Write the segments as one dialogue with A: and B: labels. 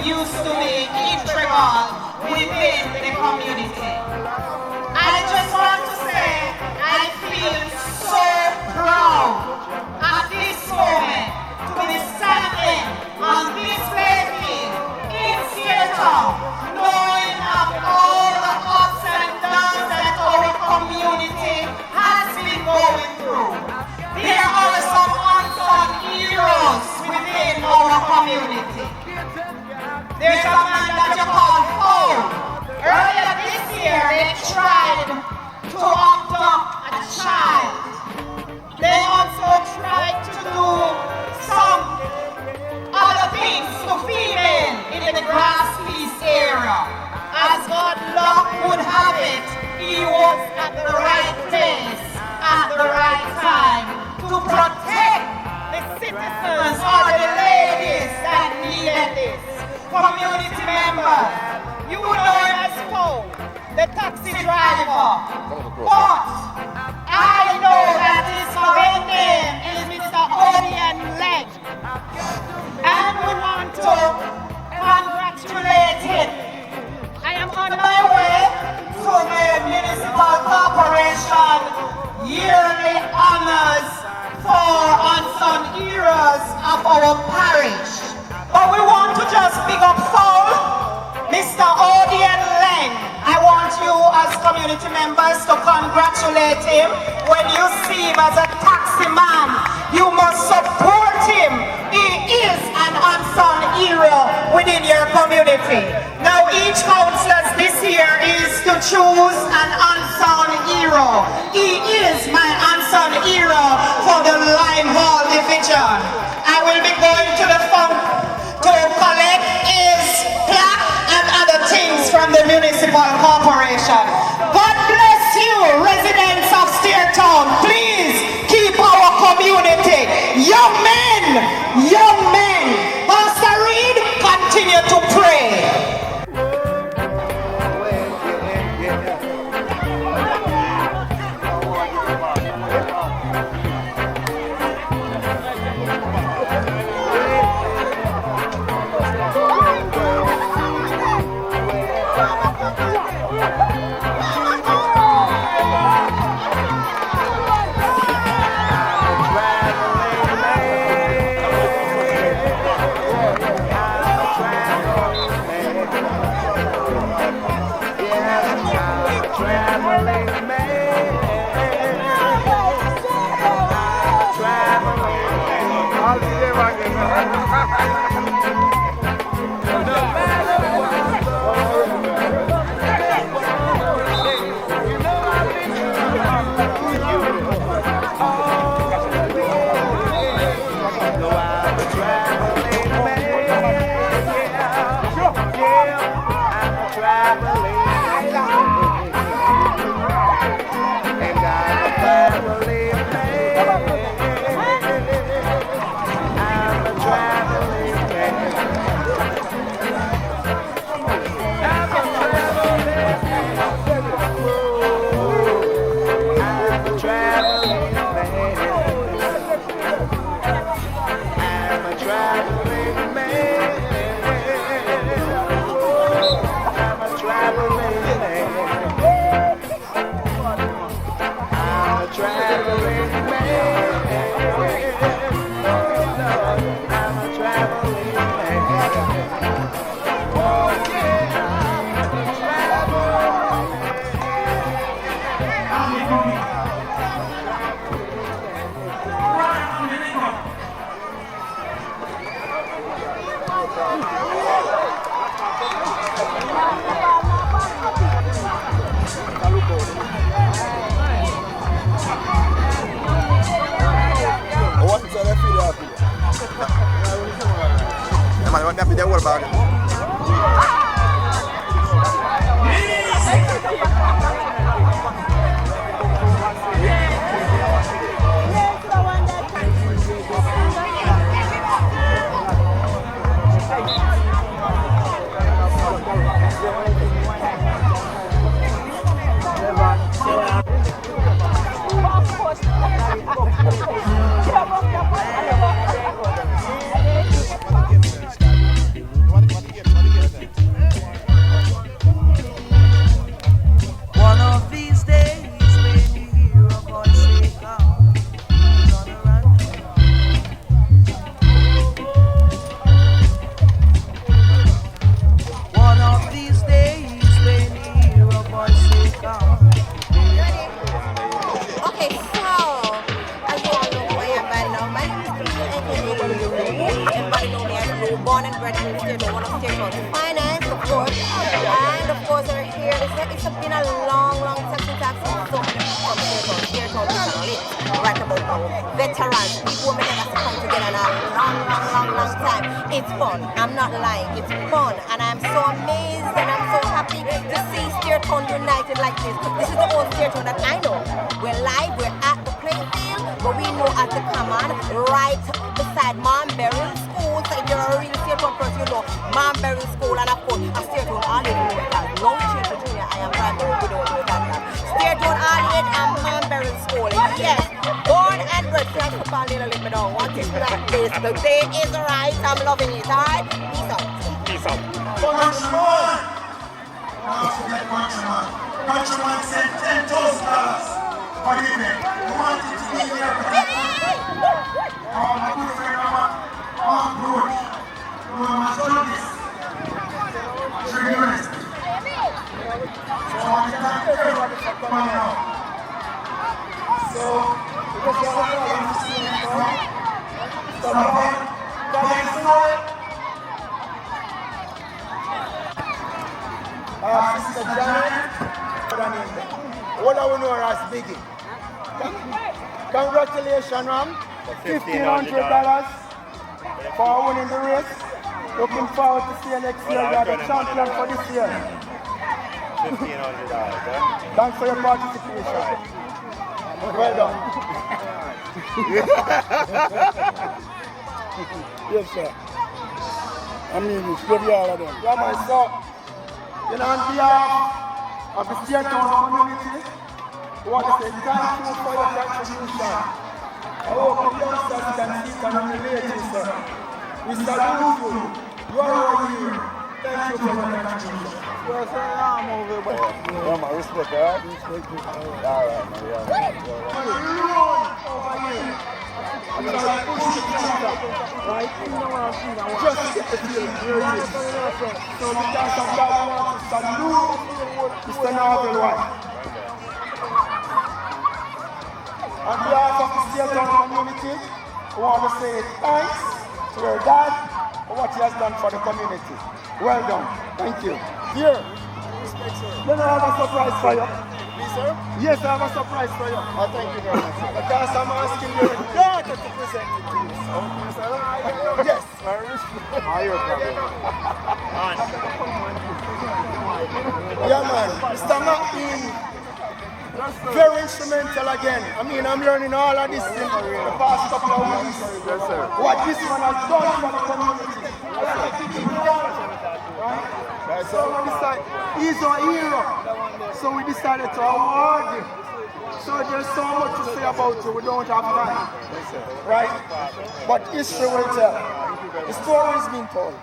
A: used to be integral within the community. I just want to say I feel so proud at this moment to be standing on this playfield in Seattle, knowing of all the ups and downs that our community has been going through. There are some unsung heroes within our community. There's a man that you call Paul. Earlier this year, they tried to abduct a child. They also tried to do some other things to female in the Grass Peace area. As God luck would have it, he was at the right place at the right time to protect the citizens or the ladies that needed this. Community members, you know him as Paul, the taxi driver, but I know that his real name is Mr. Odian Leg, and we want to congratulate him. I am on my way to the Municipal Corporation yearly honors for unsung heroes of our parish. But we want to just pick up Paul, Mr. Odian Leng. I want you as community members to congratulate him. When you see him as a taxi man, you must support him. He is an unsung hero within your community. Now each councillor this year is to choose an unsung hero. He is my unsung hero for the Limehall division. I will be going to the front to collect his plaque and other things from the municipal corporation. God bless you, residents of Steertown. Please keep our community. Young men, Pastor Reed, continue to pray.
B: born and bred in Stairtown, one of Stairtown's finest, of course. And of course, we're here. It's been a long time since I've seen so many people from Stairtown. Stairtown is lit right about now. Veterans, people may never come together in a long time. It's fun. I'm not lying. It's fun, and I'm so amazed and I'm so happy to see Stairtown united like this. This is the old Stairtown that I know. We're live. We're at the playing field, but we know at the command, right beside Marnberry School. So if you're a real Stairtown person, you know Marnberry School, and of course a Stairtown Arlade. No children junior, I am primary, we don't know that. Stairtown Arlade and Marnberry School. Yes, born and bred. See, I should call it a little bit on. What is like this? The day is right. I'm loving it. Alright? Peace out.
C: Peace out.
D: Countryman! Countryman sent $10,000 for the event. We wanted to be here for that. My good friend, Mark Brooch, who has done this. Very honest. So I want to thank everybody for coming out. So, because you have to see it now, stop on, guys, Sister Janet, what do we know as Biggie? Congratulations, Ram. $1,500 for winning the race. Looking forward to see you next year. You are the champion for this year.
C: $1,500,
D: Thanks for your participation. Well done. Yes, sir. I mean, it's good, all of them. Yeah, man, so, you know, on behalf of the Stairtown community, we want to say thank you for your contribution. I hope the youngsters can see and relate to, sir. We salute you. You are here. Thank you for your contribution. Yes, sir, I'm over there.
C: Yeah, my respect, alright? Respect you. Alright, man, yeah.
D: Over here. I'm going to push the tractor, right? Just to get the field where it is. So because of that, we want to salute Mr. Norville White. On behalf of the Stairtown community, we want to say thanks to your dad for what he has done for the community. Well done. Thank you. Here. Then I have a surprise for you.
C: Please, sir?
D: Yes, I have a surprise for you.
C: Oh, thank you very much, sir.
D: Because I'm asking your daughter to present it to you. Yes.
C: Your problem.
D: Yeah, man. Mr. Martin, very instrumental again. I mean, I'm learning all of this in the past couple of weeks.
C: Yes, sir.
D: What this man has done for the community. Right? So we decided, he's our hero. So we decided to award him. So there's so much to say about you, we don't have time. Right? But history will tell. The story has been told.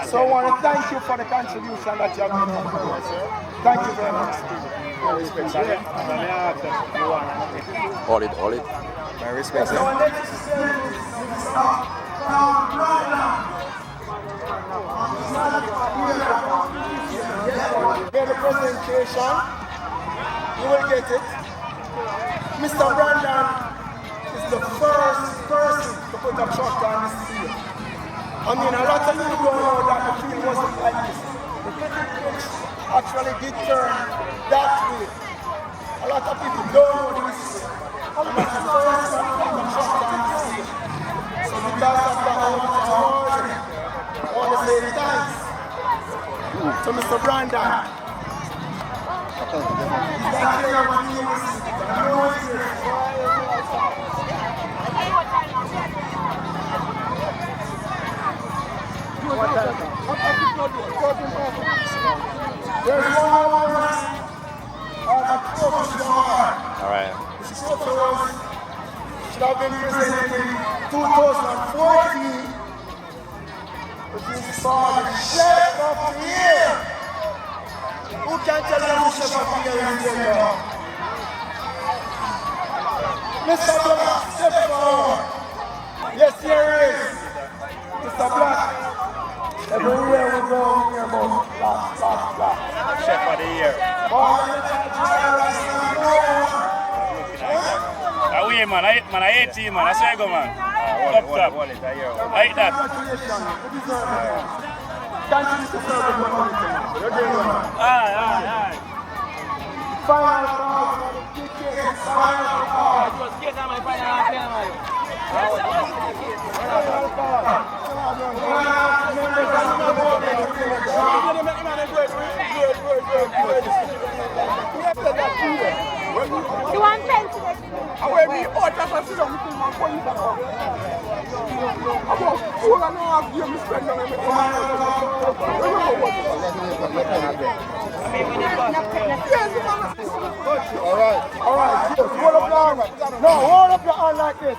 D: So I want to thank you for the contribution that you have made. Thank you very much.
C: Hold it. My respect,
D: So
C: sir.
D: our next speaker is Get the presentation. You will get it. Mr. Brandon is the first person to put a truck on this field. I mean, a lot of you don't know that the field wasn't like this. The pitch actually did turn that way. A lot of people don't know this. And that's the first one to put a truck on this field. So because of that, I want to say thanks to Mr. Brandon. Thank you very much. There's one more
C: All right.
D: This trophy should have been presented in 2014, which is for the Chef of the Year. Who can tell us the Chef of the Year is here? Mr. Black, step forward. Yes, here is Mr. Black. Everywhere we go, we hear about Black.
C: Chef of the year.
D: Oh,
C: I win, man. I 18, man. I swear, go, man.
E: Up top. Like that.
D: Congratulations. You deserve it. Continue to serve the community. You're doing well.
E: Aye.
D: Final call. Final call.
B: You want pencil?
D: I will be out of a film with my police. I want 4.5 years to spend on it. Alright, yes, hold up your hand. No, hold up your hand like this.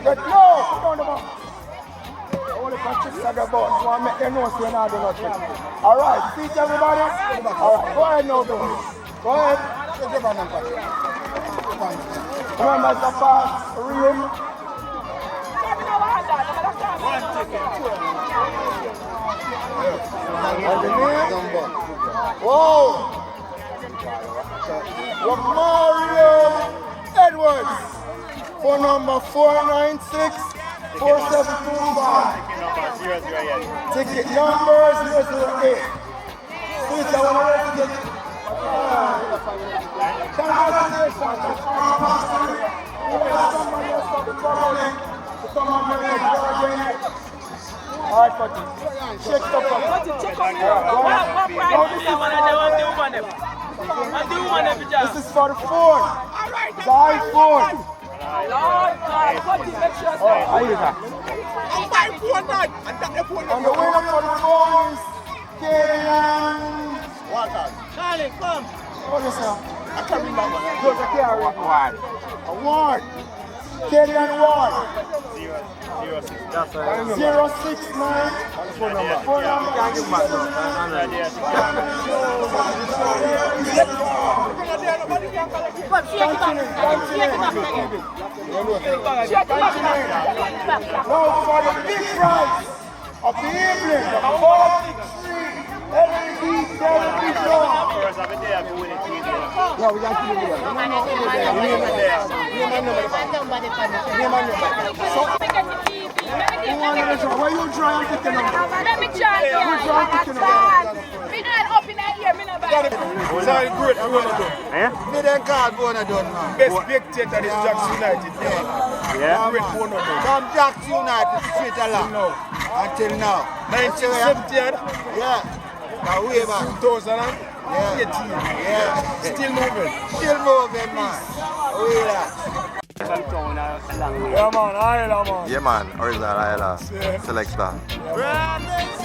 D: But no, put down the ball. Hold up your chicks at the ball. You want to make them know so you're not doing nothing. Alright, see everybody? Alright, go ahead now, boy. Go ahead. Remember the pass, rim. Whoa! Mario Edwards for number 496-4725. Ticket number 008. Please, I want to get alright, Pati. Check the Pati. This is for the phone. It's the iPhone. And the winner for the phone is Kadian. Charlie, come. What is that? I can't remember. Those are carry. Award. Kadian Ward. 069. Phone number. Can't give back now. Now for the big prize of the evening, the 463 LED television. No, we got to do it. Where you trying to get number?
F: Let me try here. Me not up in that ear, me not back.
D: Sorry, great. I'm going to do.
C: Me then call Bona Don now.
D: Best spectator is Jacks United.
C: Yeah.
D: Great Bona Don.
C: From Jacks United straight along.
D: No.
C: Until now.
D: 1970.
C: Yeah. Now way back.
D: 2018.
C: Yeah.
D: Still moving.
C: Still moving, man. Way that.
D: Yeah, man. Isla, man.
G: Yeah, man. Original Isla.
D: Yeah.
G: Selector.
D: I'm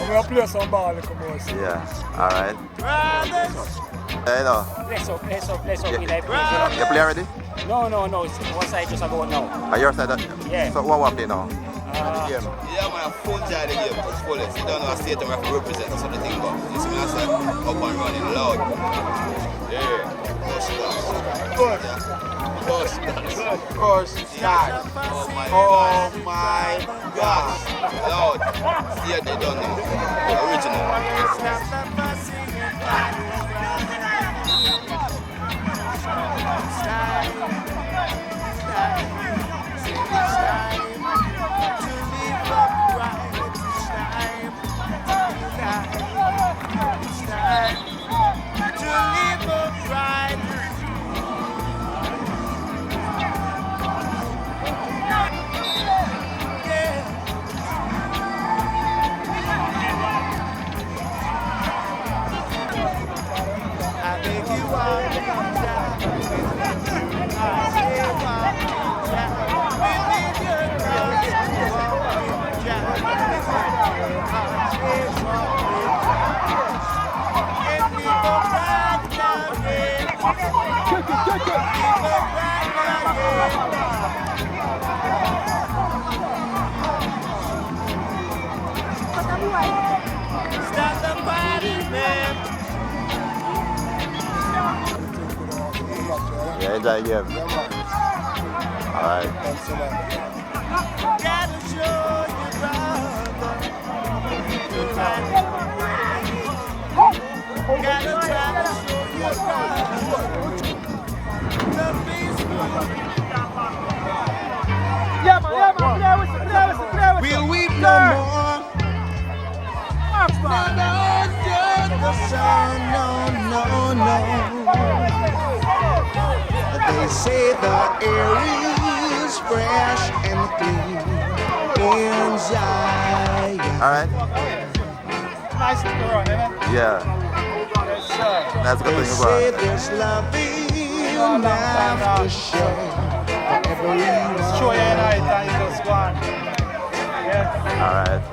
D: going to play some ball.
G: Yeah. All right. Yeah, you know.
E: Let's up.
G: You play already?
E: No. It's one side just ago now.
G: Are your side?
E: Yeah.
G: So what play now?
C: Yeah, man. Full side of the game. Full. You don't know a state of represent. So the thing about. You see me outside. Up and running loud. Yeah.
D: Good.
C: First shot. Oh my gosh. Loud. See they done now. Original.
H: Start the party, man.
G: Yeah, enjoy the game. All right.
H: Gotta show you, brother. Gotta try to show you, brother. The peaceful.
D: Yeah, man. Play with
H: They say the air is fresh and clean in Zion.
G: Alright?
E: Nice to go on, innit?
G: Yeah.
E: Yes, sir.
G: That's good
H: They
G: thing
H: say
G: about it.
H: there's loving after share for everyone.
E: Show you night and you just go on. Yeah?
G: Alright.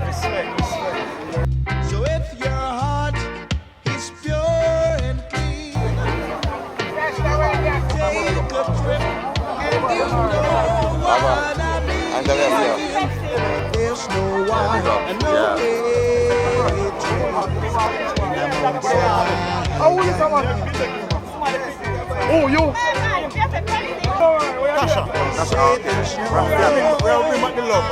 E: Respect, respect.
H: So if your heart is pure and clean, take a trip and you know what I mean.
G: And the
H: There's no one and no
G: Yeah.
H: way
D: Oh, you.
G: Tasha, okay.
D: We'll bring back the love.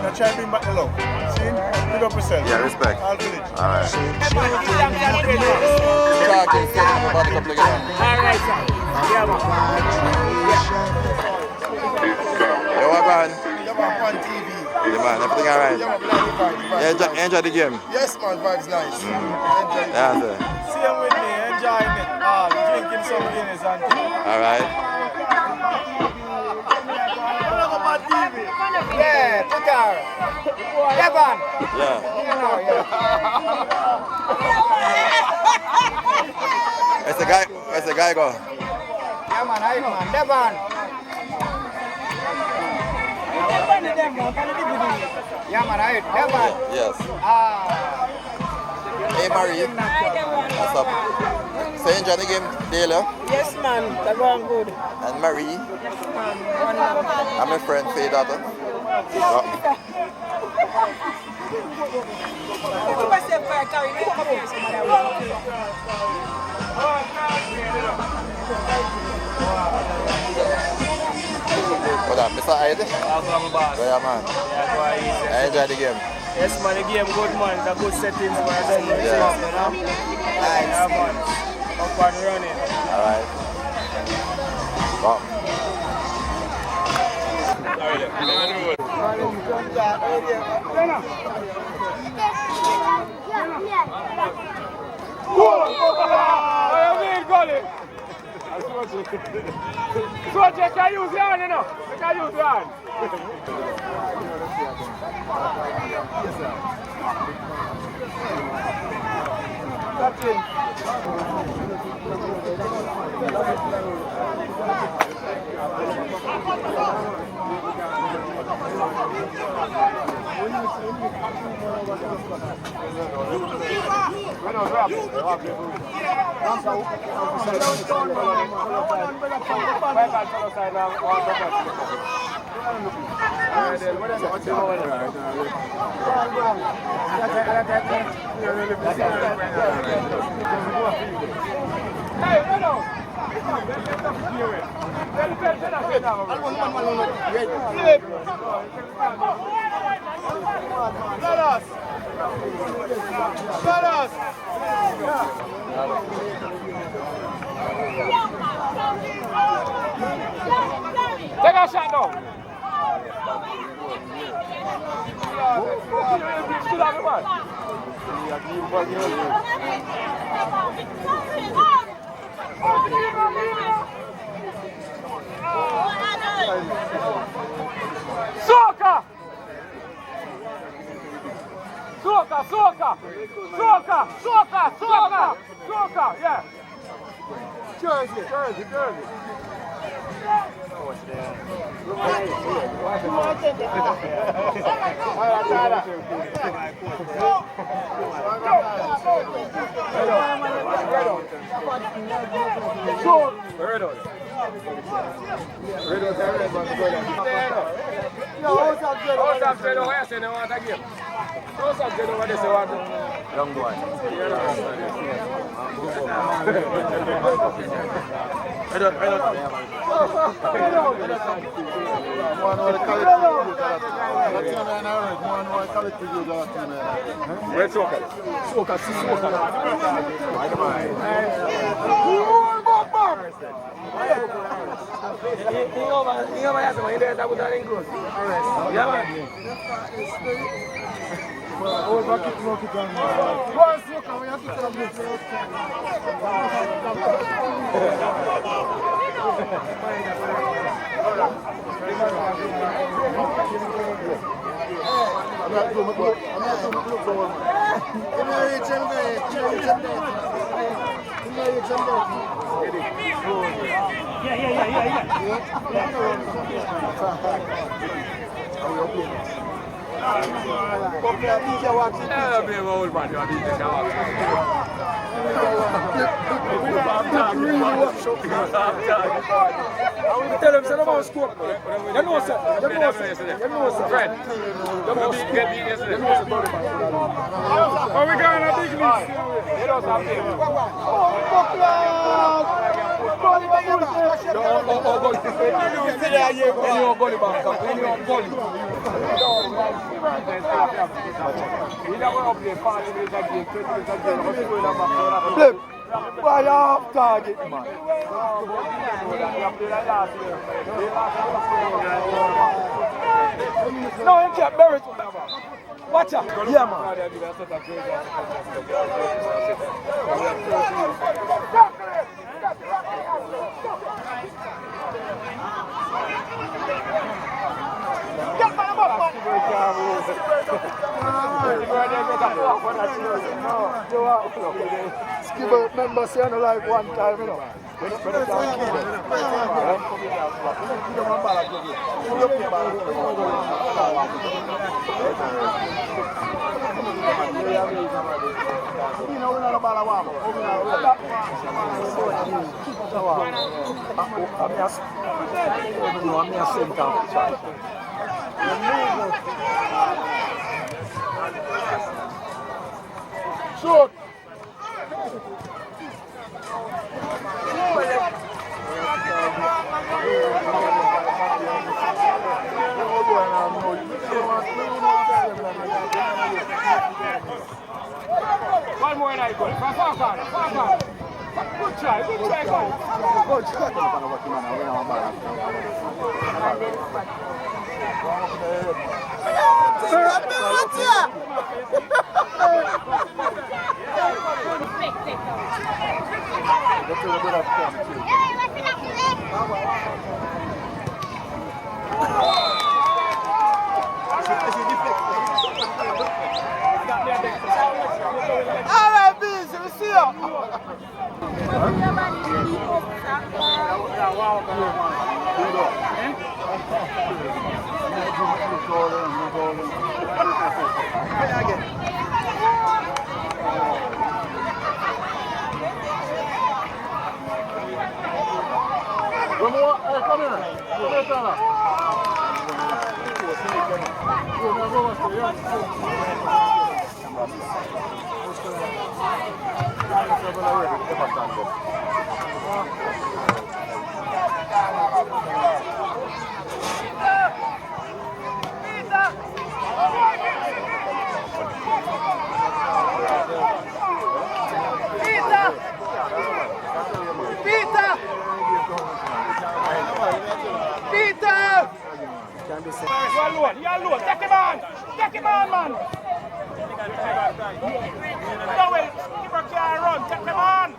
D: Now try to bring back the love. See? Pick up yourself.
G: Yeah, respect.
D: All village.
G: Alright.
E: Alright, sir. Yeah, man.
G: Yo, what man?
D: Yeah, man, Pan TV.
G: Yeah, man, everything alright?
D: Yeah, man, vibes.
G: Yeah, enjoy the game.
D: Yes, man, vibes nice. Enjoy it.
G: Yeah, sir.
E: Same with me, enjoying it. Drinking some Guinness and
G: Alright.
E: yeah, Tutar. Yeah, man.
G: Yeah. Where's the guy go?
E: Yeah, man, I man. Devon. Yeah, man, I Devon.
G: Yes.
E: Ah.
G: Hey, Marie. What's up? So you enjoy the game daily?
F: Yes, man. That's going good.
G: And Marie? I'm a friend, Faye daughter. Oh. What up, Mr. Hyde? Where you, man? I enjoy the game.
E: Yes, man, the game good, man. The good settings, man.
G: Yeah.
E: Yeah, man. Up and running.
G: Alright. Wow.
E: So, Jack, can you use your hand, you know? Can you use your hand? Take a shot now. Soca! Soca, soca! Soca, soca, soca! Soca, yeah! Jersey, Jersey, Jersey.
G: Young boy.
D: Red Soca. Soca, Soca.
E: Tell them, say, no more scope. You know, sir. You know, sir. Fred. You know, get me yesterday. Oh, we got a big list. You don't have why you off target, man? No, you can't bury it. Watch out. Yeah, man. Skipper, remember saying like one time, you know. Shoot! One more and I go. Far corner. Good try, go. Good try. All right, Beans, we see you. Come here. You're alone. Take him on, man. No way. Keeper can't run. Take him on.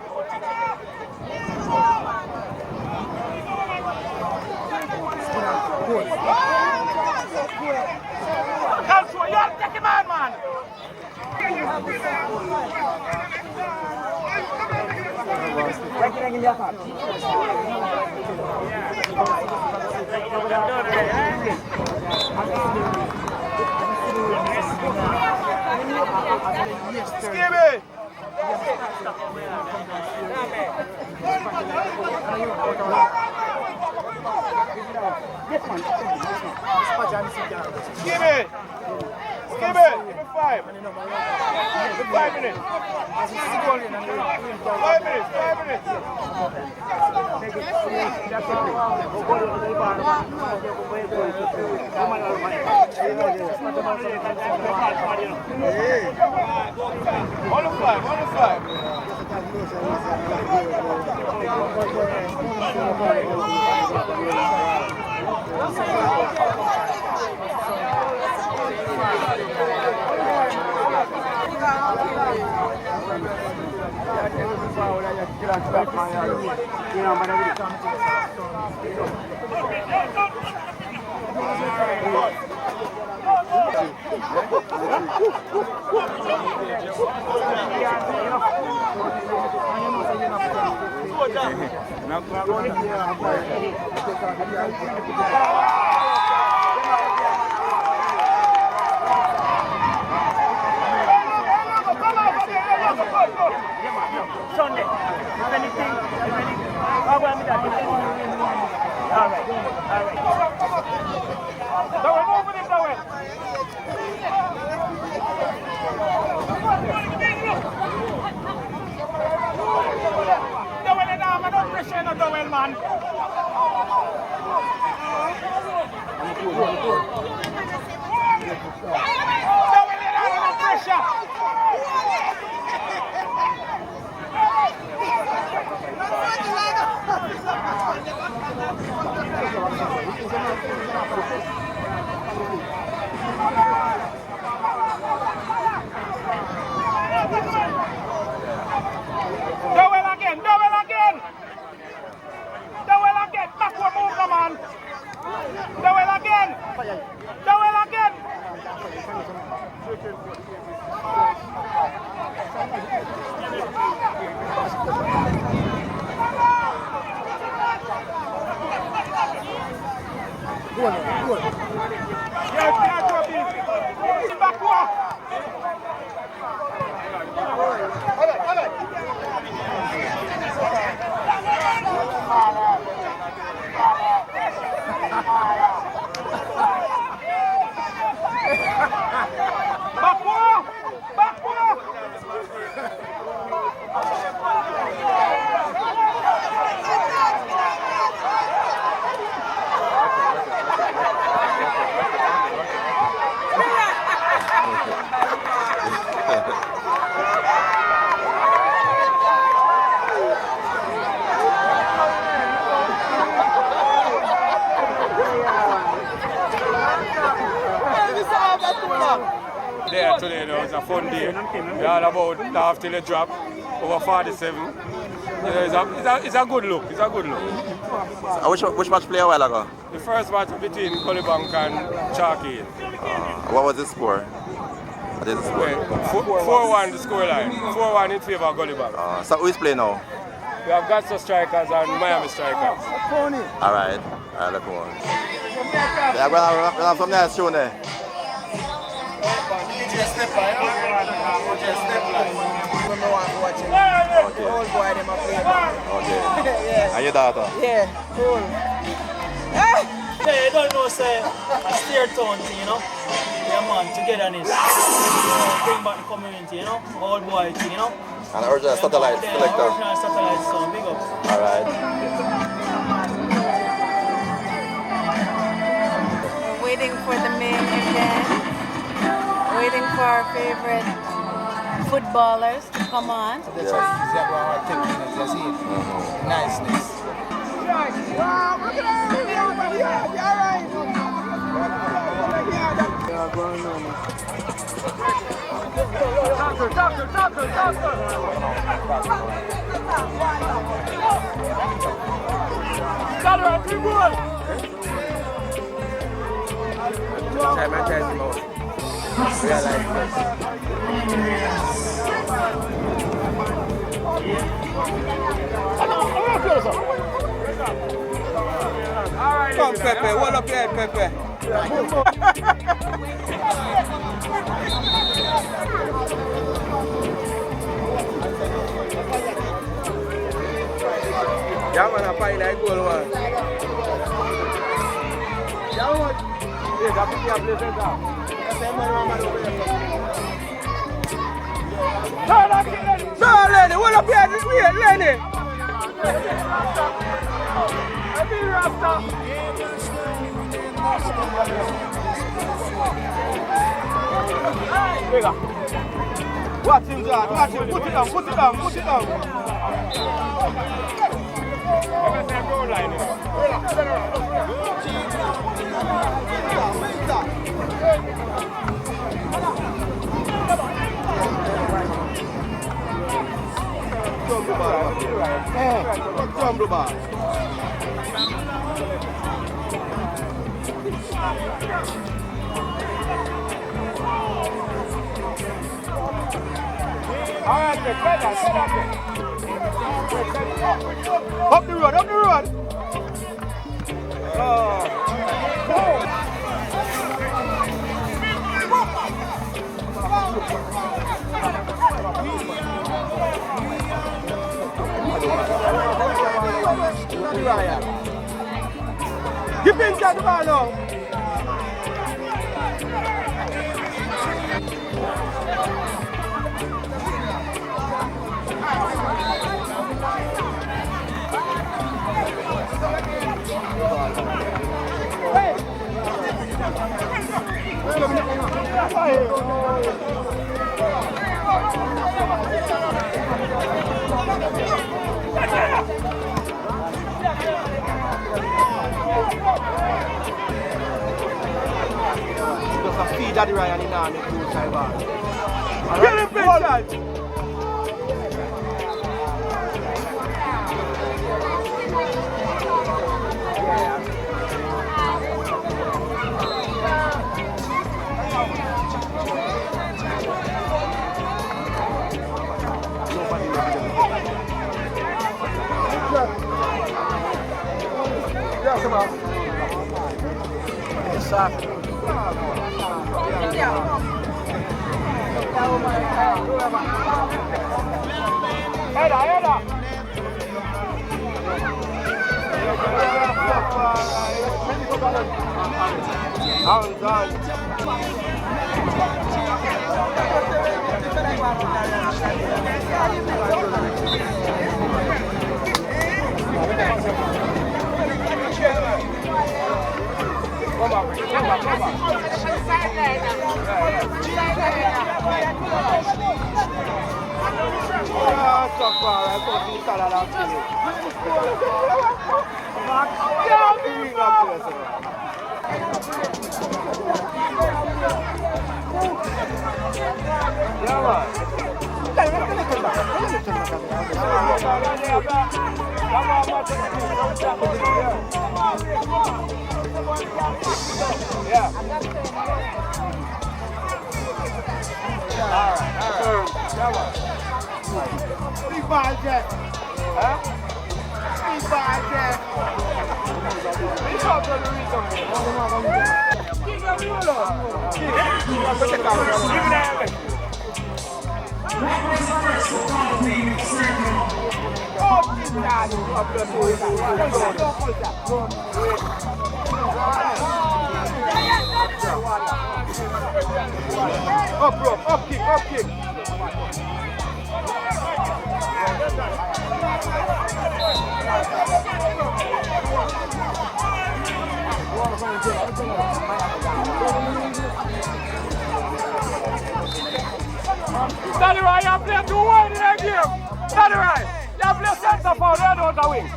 E: Control. You take him on, man. Skibby! Skibby! Give me 5. 5 minutes. 5 minutes. On the fly. Sunday, if anything, how about me that? All right. Dawel, move with him, Dawel. Dawel, man, don't pressure no Dawel, man. Dawel, don't pressure. Dawel again. Backward move, come on. Dawel again. Backward. There today, it was a fun day. We're all about half till the drop, over 47. It's a good look.
G: Which match played a while ago?
E: The first match between Gullybank and Chalky.
G: What was the score? What is the score?
E: 4-1 the scoreline. 4-1 in favor of Gullybank.
G: So who is playing now?
E: We have Gatso Strikers and Miami Strikers.
G: Alright, look on. Yeah, we'll have some nice tune there. And your daughter?
I: Yeah, cool. Yeah, you don't know, say, a steer town thing, you know? Yeah, man, togetherness. Bring back the community, you know? Old boy thing, you know?
G: And original satellite selector.
I: Original satellite sound, big up.
G: Alright.
B: Waiting for the main event. Waiting for our favorite footballers to come on.
J: That's what Zebra technique is, see it. Niceness. Wow, look at that! Come, Pepe, what up here, Pepe? Yeah, man, I find that goal one. Yeah, what? Yeah, that's what you have to say. No, Lenny, what up here? Wait, Lenny. Watch him, John. Watch him. Put it down.
E: Up the road, up the road. Keep inside the ball now. Just feed Daddy Ryan in the two side ball. Get him inside. Big ball, Jack. Huh? Big ball, Jack. Big ball, up, bro. Up kick, up kick. Daddy Ryan, you play too wide in that game. Daddy Ryan, you play center forward, you don't the wing.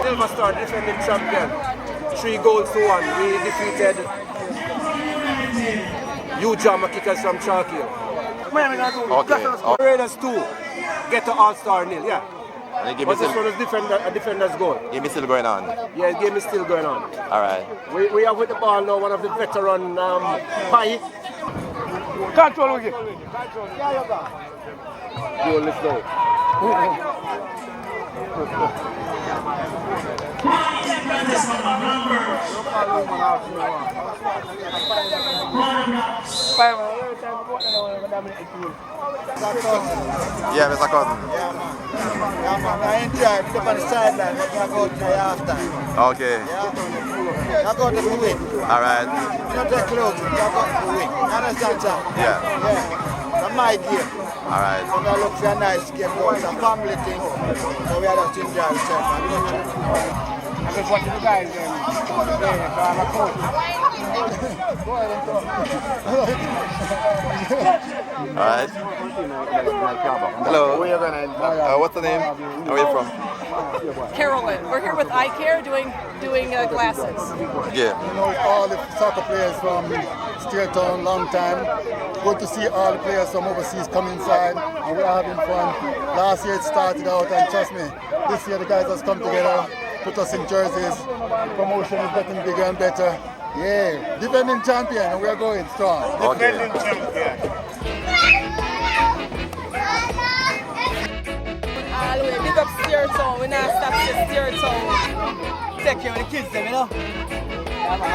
E: Never start defending champion. 3 goals to 1. We defeated Ujama kickers from Chalkhill. Raiders 2. Get to All-Star nil. Yeah. But this one is a defender's goal.
G: Game is still going on.
E: Yeah, the game is still going on.
G: All right.
E: We have with the ball now one of the veteran Pai. Control again.
D: Yeah, you go.
E: Yo, let's go.
G: Yeah, Mr. Cousin.
D: Yeah, man. I enjoy it. Up on the sideline. I go to the halftime.
G: Okay.
D: Yeah. I go to the win.
G: All right.
D: You don't take clothes. I go to the win. You understand, sir?
G: Yeah.
D: Yeah. That's my game.
G: All right.
D: So I look for a nice game. It's a family thing. So we are just enjoy ourselves.
E: I'm just watching the guys then. Yeah, so I'm a coach.
D: Go ahead and talk.
G: All right. Hello. What's the name? Where are you from?
F: Carolyn. We're here with iCare doing glasses.
G: Yeah.
D: You know all the soccer players from Steertown, long time. Good to see all the players from overseas come inside, and we're having fun. Last year it started out, and trust me, this year the guys has come together, put us in jerseys. Promotion is getting bigger and better. Yeah, defending champion, and we're going strong.
G: Okay.
D: Defending champion.
F: All the way, big up Steertown. We're not stop to Steertown.
I: Take care of the kids, them, you know. I'm an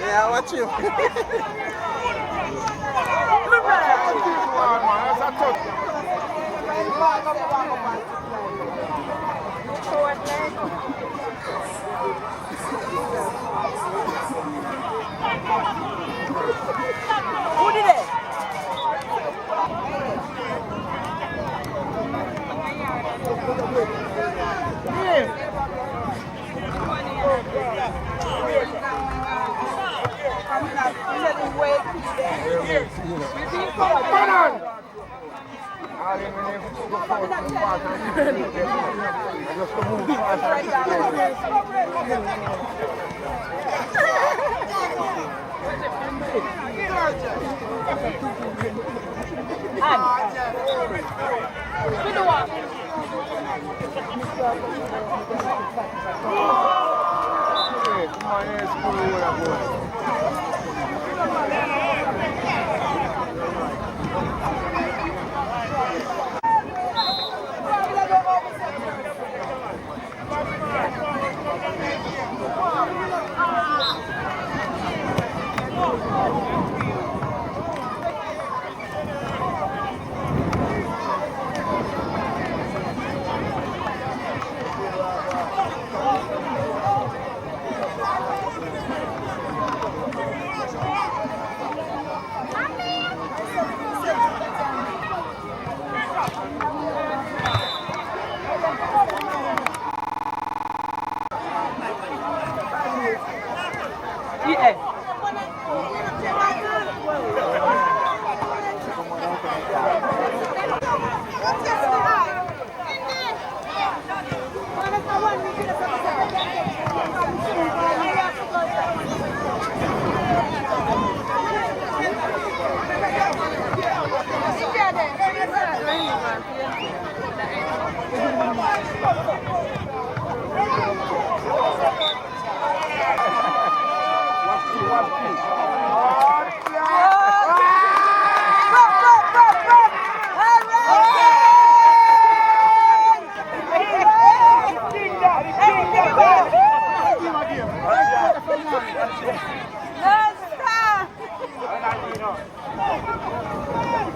G: Yeah, watch you.
F: Who did it?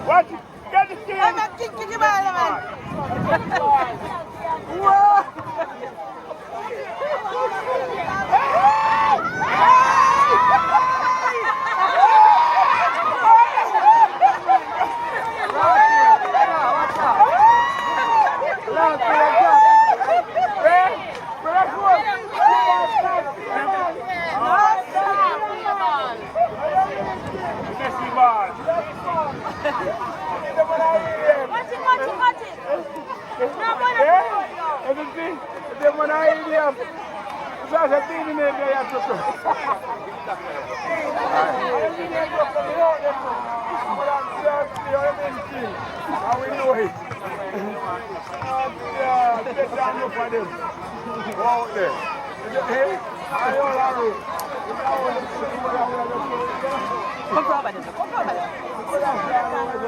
E: Watch it. Get the team. I'm not kicking you, man. Whoa.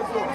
E: Come